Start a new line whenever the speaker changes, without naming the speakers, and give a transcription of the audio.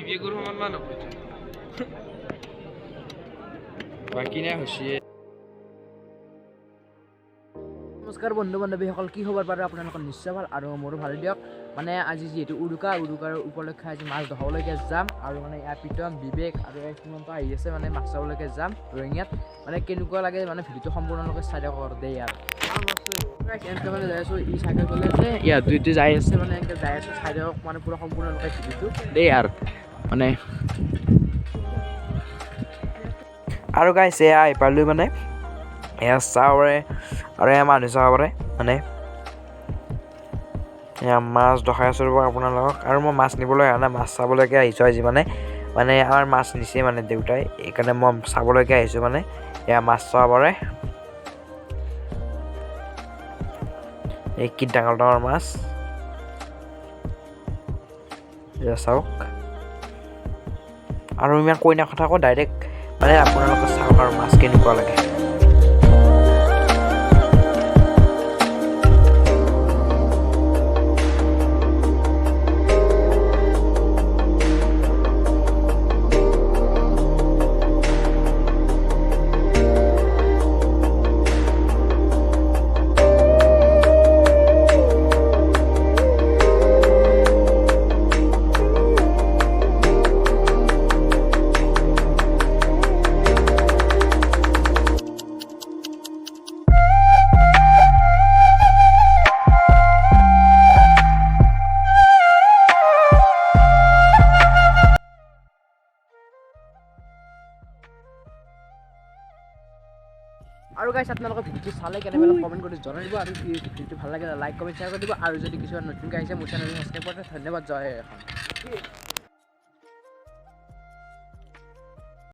বিবেকৰ সমান মান হ'ব বাকী নাই হচিয়ে
নমস্কাৰ বন্ধু বান্ধৱীসকল কি খবৰ বাৰু আপোনালোকৰ নিশ্চয় ভাল আৰু মোৰো ভালে দিয়ক মানে আজি যিহেতু উৰুকাৰ উপলক্ষে আজি মাছ ধৰালৈকে যাম আৰু মানে ইয়াৰ প্ৰীতম বিবেক আৰু সীমন্ত আহি আছে মানে মাছ চাবলৈকে যাম ৰঙিয়াত মানে কেনেকুৱা লাগে মানে ভিডিঅ'টো সম্পূৰ্ণলৈকে চাই দিয়ক দেই আৰু এনেকৈ মানে যাই আছোঁ ই চাইকেল চলাই আছে ইয়াত দুইটো যাই আছে মানে এনেকৈ যাই আছোঁ চাই দিয়ক মানে পুৰা সম্পূৰ্ণলৈকে ভিডিঅ'টো দেই আৰু মানে আৰু গাইছ এয়া এইপাৰলৈ মানে এয়া চাবৰে আৰু এয়া মানুহ চাবৰে মানে এয়া মাছ দেখাই আছোঁ ৰ'ব আপোনালোকক আৰু মই মাছ নিবলৈ অহা নাই মাছ চাবলৈকে আহিছোঁ আজি মানে আমাৰ মাছ নিছে মানে দেউতাই এইকাৰণে মই চাবলৈকে আহিছোঁ মানে এয়া মাছ চাবৰে এই কি ডাঙৰ ডাঙৰ মাছ এয়া চাওক আৰু ইমান কৈ নাথাকোঁ ডাইৰেক্ট মানে আপোনালোকে চাওক আৰু মাছ কেনেকুৱা লাগে আৰু গাইছ আপোনালোকৰ ভিডিঅ'টো চালে কেনেবাকৈ কমেণ্ট কৰি জনাই দিব আৰু ভিডিঅ'টো ভাল লাগে লাইক কমেণ্ট শ্বেয়াৰ কৰি দিব আৰু যদি কিছুমান নতুনকৈ আহিছে মোৰ চেনেলটো সাবস্ক্ৰাইব কৰে ধন্যবাদ জয় এখন